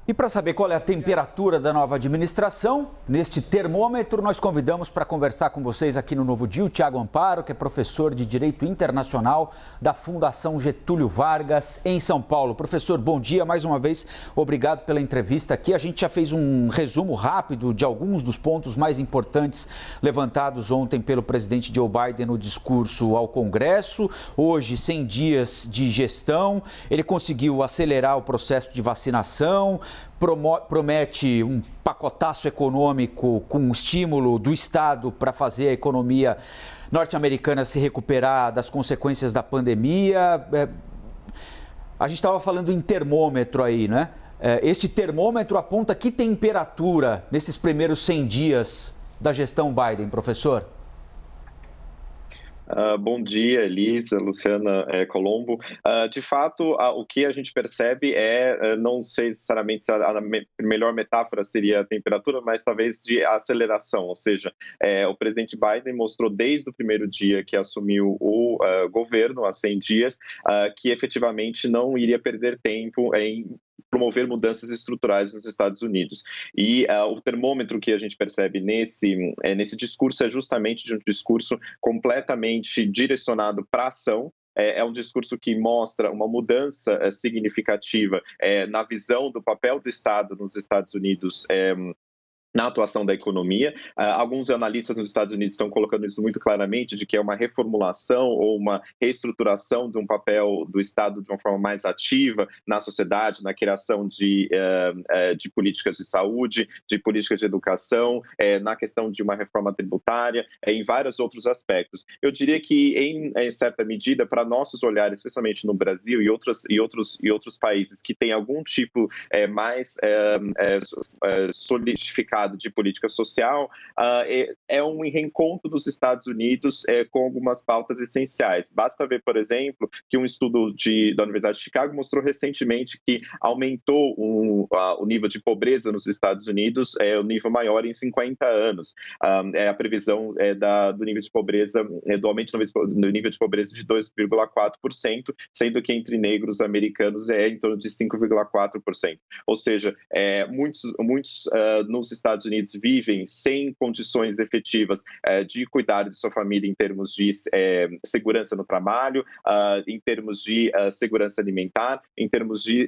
E para saber qual é a temperatura da nova administração, neste termômetro nós convidamos para conversar com vocês aqui no Novo Dia o Tiago Amparo, que é professor de Direito Internacional da Fundação Getúlio Vargas, em São Paulo. Professor, bom dia, mais uma vez, obrigado pela entrevista aqui. A gente já fez um resumo rápido de alguns dos pontos mais importantes levantados ontem pelo presidente Joe Biden no discurso ao Congresso. Hoje, 100 dias de gestão, ele conseguiu acelerar o processo de vacinação, promete um pacotaço econômico com estímulo do Estado para fazer a economia norte-americana se recuperar das consequências da pandemia. A gente estava falando em termômetro aí, né? Este termômetro aponta que temperatura nesses primeiros 100 dias da gestão Biden, professor? Bom dia, Elisa, Luciana, Colombo. De fato, o que a gente percebe não sei necessariamente se a melhor metáfora seria a temperatura, mas talvez de aceleração, ou seja, o presidente Biden mostrou desde o primeiro dia que assumiu o governo, há 100 dias, que efetivamente não iria perder tempo em promover mudanças estruturais nos Estados Unidos. E o termômetro que a gente percebe nesse discurso é justamente de um discurso completamente direcionado para a ação. É um discurso que mostra uma mudança significativa na visão do papel do Estado nos Estados Unidos, na atuação da economia. Alguns analistas nos Estados Unidos estão colocando isso muito claramente, de que é uma reformulação ou uma reestruturação de um papel do Estado de uma forma mais ativa na sociedade, na criação de políticas de saúde, de políticas de educação, na questão de uma reforma tributária, em vários outros aspectos. Eu diria que, em certa medida, para nossos olhares, especialmente no Brasil e outros países que têm algum tipo mais solidificado de política social, é um reencontro dos Estados Unidos com algumas pautas essenciais. Basta ver, por exemplo, que um estudo da Universidade de Chicago mostrou recentemente que aumentou o nível de pobreza nos Estados Unidos, o nível maior em 50 anos. A previsão do nível de pobreza, do aumento do nível de pobreza de 2,4%, sendo que entre negros americanos é em torno de 5,4%. Ou seja, muitos nos Estados Unidos vivem sem condições efetivas de cuidar de sua família em termos de segurança no trabalho, em termos de segurança alimentar, em termos de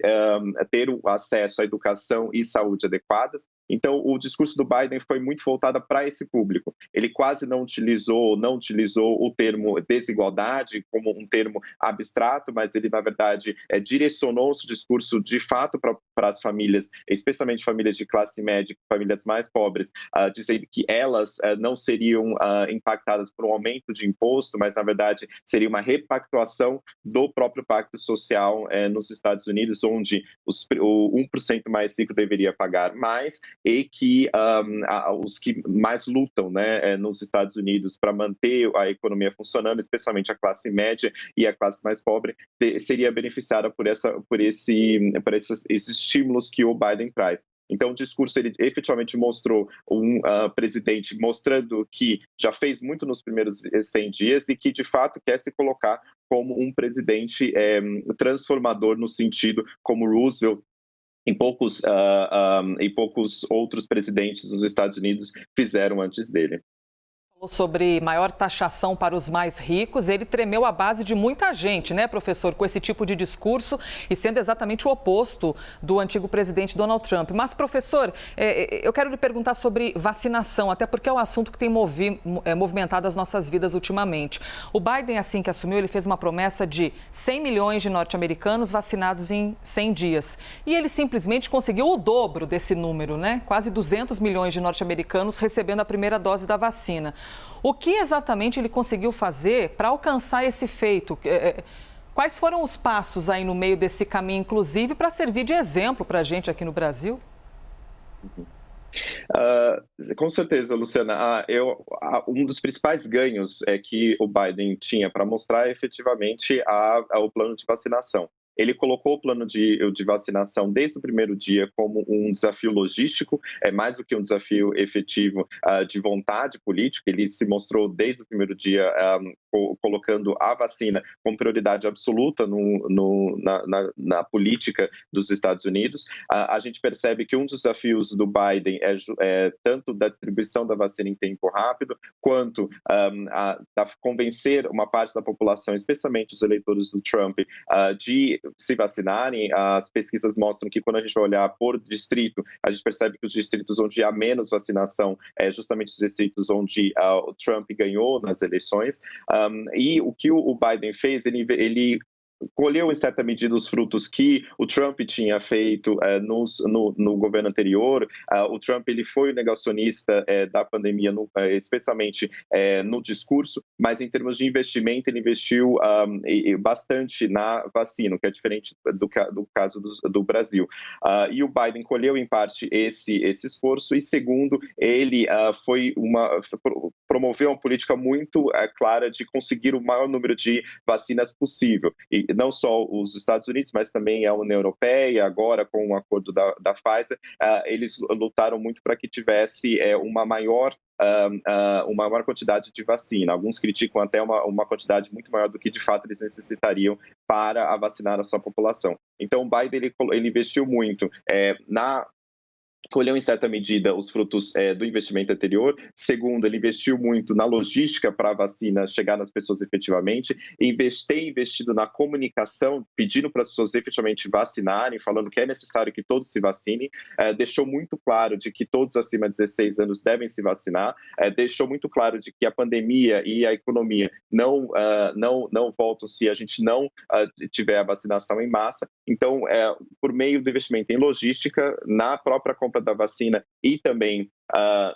ter o acesso à educação e saúde adequadas. Então, o discurso do Biden foi muito voltado para esse público. Ele quase não utilizou o termo desigualdade como um termo abstrato, mas ele, na verdade, direcionou o seu discurso de fato para as famílias, especialmente famílias de classe média, famílias mais pobres, dizendo que elas não seriam impactadas por um aumento de imposto, mas, na verdade, seria uma repactuação do próprio pacto social nos Estados Unidos, onde o 1% mais rico deveria pagar mais e que os que mais lutam, né, nos Estados Unidos para manter a economia funcionando, especialmente a classe média e a classe mais pobre, seria beneficiada por esses estímulos que o Biden traz. Então, o discurso, ele efetivamente mostrou um presidente mostrando que já fez muito nos primeiros 100 dias e que, de fato, quer se colocar como um presidente transformador no sentido como Roosevelt e poucos outros presidentes dos Estados Unidos fizeram antes dele. Sobre maior taxação para os mais ricos, ele tremeu a base de muita gente, né, professor, com esse tipo de discurso e sendo exatamente o oposto do antigo presidente Donald Trump. Mas, professor, eu quero lhe perguntar sobre vacinação, até porque é um assunto que tem movimentado as nossas vidas ultimamente. O Biden, assim que assumiu, ele fez uma promessa de 100 milhões de norte-americanos vacinados em 100 dias. E ele simplesmente conseguiu o dobro desse número, né? Quase 200 milhões de norte-americanos recebendo a primeira dose da vacina. O que exatamente ele conseguiu fazer para alcançar esse feito? Quais foram os passos aí no meio desse caminho, inclusive, para servir de exemplo para a gente aqui no Brasil? Com certeza, Luciana. Um dos principais ganhos que o Biden tinha para mostrar efetivamente o plano de vacinação. Ele colocou o plano de vacinação desde o primeiro dia como um desafio logístico, mais do que um desafio efetivo de vontade política. Ele se mostrou desde o primeiro dia colocando a vacina como prioridade absoluta na política dos Estados Unidos. A gente percebe que um dos desafios do Biden é tanto da distribuição da vacina em tempo rápido, quanto convencer uma parte da população, especialmente os eleitores do Trump, de se vacinarem. As pesquisas mostram que quando a gente vai olhar por distrito, a gente percebe que os distritos onde há menos vacinação é justamente os distritos onde o Trump ganhou nas eleições. E o que o Biden fez, ele colheu em certa medida os frutos que o Trump tinha feito no governo anterior. O Trump ele foi o negacionista da pandemia, especialmente no discurso, mas em termos de investimento ele investiu bastante na vacina, que é diferente do caso do Brasil. E o Biden colheu em parte esse esforço, e segundo, ele promoveu uma política muito clara de conseguir o maior número de vacinas possível. E não só os Estados Unidos, mas também a União Europeia, agora com o acordo da Pfizer, eles lutaram muito para que tivesse uma maior quantidade de vacina. Alguns criticam até uma quantidade muito maior do que de fato eles necessitariam para vacinar a sua população. Então, o Biden ele investiu muito colheu em certa medida os frutos do investimento anterior. Segundo, ele investiu muito na logística para a vacina chegar nas pessoas efetivamente, tem investido na comunicação, pedindo para as pessoas efetivamente vacinarem, falando que é necessário que todos se vacinem, deixou muito claro de que todos acima de 16 anos devem se vacinar, deixou muito claro de que a pandemia e a economia não voltam se a gente não tiver a vacinação em massa. Então, por meio do investimento em logística, na própria compra da vacina e também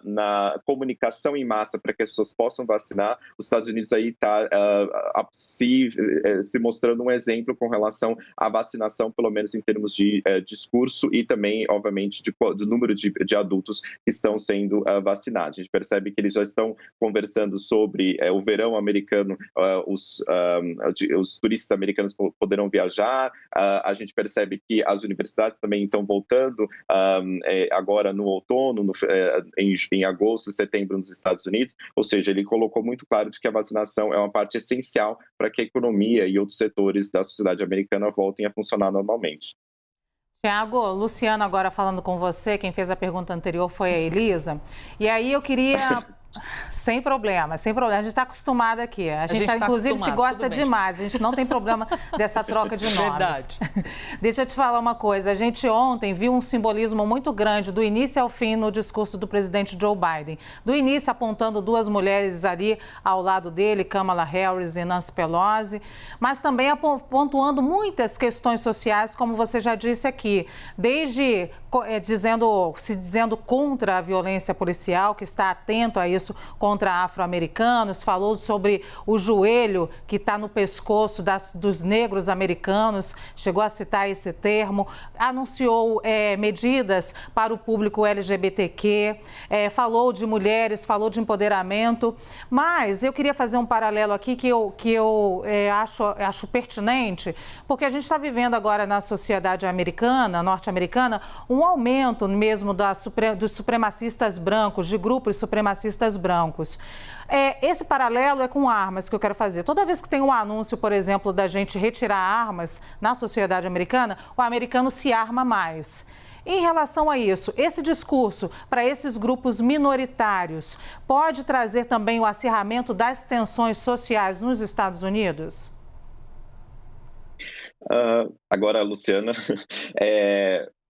na comunicação em massa para que as pessoas possam vacinar, os Estados Unidos aí está se mostrando um exemplo com relação à vacinação, pelo menos em termos de discurso e também, obviamente, do número de adultos que estão sendo vacinados. A gente percebe que eles já estão conversando sobre o verão americano, os turistas americanos poderão viajar. A gente percebe que as universidades também estão voltando agora no outono, em agosto e setembro nos Estados Unidos, ou seja, ele colocou muito claro de que a vacinação é uma parte essencial para que a economia e outros setores da sociedade americana voltem a funcionar normalmente. Tiago, Luciana agora falando com você, quem fez a pergunta anterior foi a Elisa, e aí eu queria... Sem problema, sem problema. A gente está acostumado aqui. A gente inclusive, se gosta demais. A gente não tem problema dessa troca de nomes. Verdade. Deixa eu te falar uma coisa. A gente ontem viu um simbolismo muito grande do início ao fim no discurso do presidente Joe Biden. Do início apontando duas mulheres ali ao lado dele, Kamala Harris e Nancy Pelosi, mas também pontuando muitas questões sociais, como você já disse aqui, desde se dizendo contra a violência policial, que está atento a isso contra afro-americanos, falou sobre o joelho que está no pescoço dos negros americanos, chegou a citar esse termo, anunciou medidas para o público LGBTQ, falou de mulheres, falou de empoderamento, mas eu queria fazer um paralelo aqui que eu acho pertinente, porque a gente está vivendo agora na sociedade americana, norte-americana, um aumento mesmo dos supremacistas brancos, de grupos supremacistas brancos. Esse paralelo é com armas que eu quero fazer. Toda vez que tem um anúncio, por exemplo, da gente retirar armas na sociedade americana, o americano se arma mais. Em relação a isso, esse discurso para esses grupos minoritários pode trazer também o acirramento das tensões sociais nos Estados Unidos? Agora, Luciana,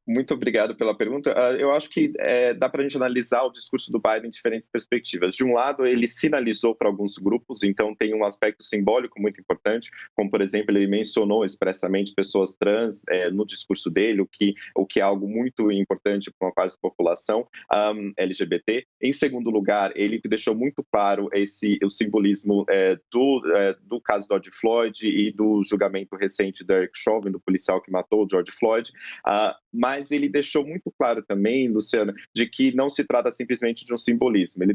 muito obrigado pela pergunta. Eu acho que dá para a gente analisar o discurso do Biden em diferentes perspectivas. De um lado, ele sinalizou para alguns grupos, então tem um aspecto simbólico muito importante, como, por exemplo, ele mencionou expressamente pessoas trans no discurso dele, o que é algo muito importante para uma parte da população LGBT. Em segundo lugar, ele deixou muito claro o simbolismo do caso George Floyd e do julgamento recente do Derek Chauvin, do policial que matou o George Floyd, mas ele deixou muito claro também, Luciana, de que não se trata simplesmente de um simbolismo. Ele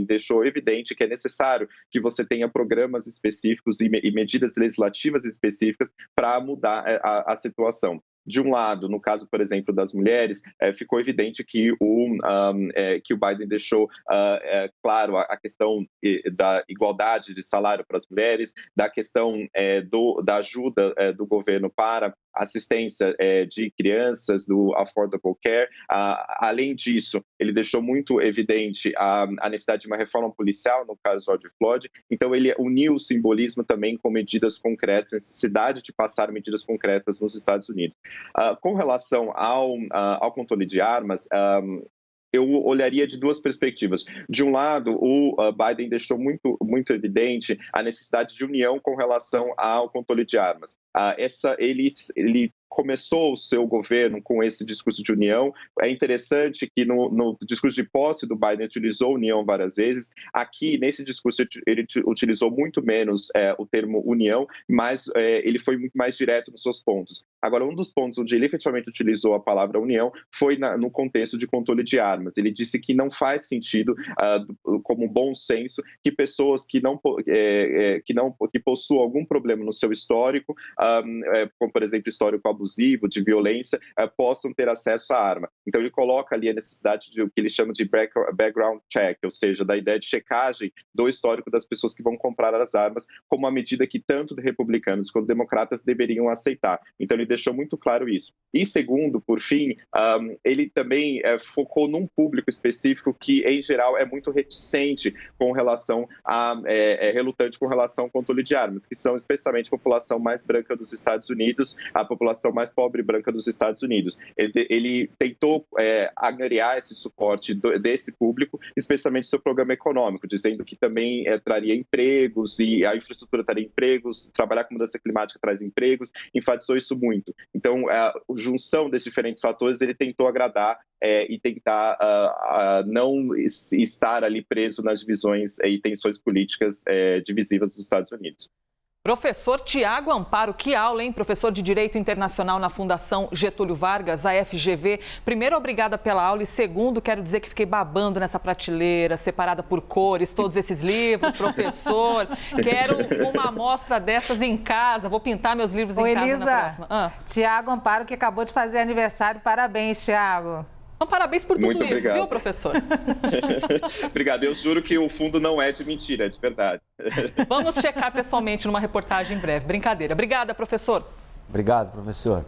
deixou evidente que é necessário que você tenha programas específicos e medidas legislativas específicas para mudar a situação. de um lado, no caso, por exemplo, das mulheres, ficou evidente que o Biden deixou claro a questão da igualdade de salário para as mulheres, da questão da ajuda do governo para assistência de crianças, do Affordable Care. Além disso, ele deixou muito evidente a necessidade de uma reforma policial, no caso George Floyd. Então, ele uniu o simbolismo também com medidas concretas, necessidade de passar medidas concretas nos Estados Unidos. Com relação ao controle de armas, eu olharia de duas perspectivas. De um lado, o Biden deixou muito evidente a necessidade de união com relação ao controle de armas. Ele começou o seu governo com esse discurso de união. É interessante que no discurso de posse do Biden utilizou união várias vezes. Aqui, nesse discurso, ele utilizou muito menos o termo união, mas ele foi muito mais direto nos seus pontos. Agora, um dos pontos onde ele efetivamente utilizou a palavra união foi no contexto de controle de armas. Ele disse que não faz sentido, como bom senso, que pessoas que possuam algum problema no seu histórico, como, por exemplo, histórico abusivo, de violência, possam ter acesso à arma. Então, ele coloca ali a necessidade de o que ele chama de background check, ou seja, da ideia de checagem do histórico das pessoas que vão comprar as armas, como uma medida que tanto republicanos quanto democratas deveriam aceitar. Então, ele deixou muito claro isso. E segundo, por fim, ele também focou num público específico que, em geral, é muito reticente com relação relutante com relação ao controle de armas, que são especialmente a população mais branca dos Estados Unidos, a população mais pobre e branca dos Estados Unidos. Ele tentou angariar esse suporte desse público, especialmente seu programa econômico, dizendo que também traria empregos e a infraestrutura traria empregos, trabalhar com mudança climática traz empregos, enfatizou isso muito. Então, a junção desses diferentes fatores, ele tentou agradar e tentar não estar ali preso nas divisões e tensões políticas divisivas dos Estados Unidos. Professor Tiago Amparo, que aula, hein? Professor de Direito Internacional na Fundação Getúlio Vargas, a FGV. Primeiro, obrigada pela aula e segundo, quero dizer que fiquei babando nessa prateleira, separada por cores, todos esses livros, professor. Quero uma amostra dessas em casa, vou pintar meus livros em casa Elisa, na próxima. Tiago Amparo, que acabou de fazer aniversário, parabéns, Tiago. Então, parabéns por tudo Muito isso, obrigado. viu, professor? Obrigado. Eu juro que o fundo não é de mentira, é de verdade. Vamos checar pessoalmente numa reportagem em breve. Brincadeira. Obrigada, professor. Obrigado, professor.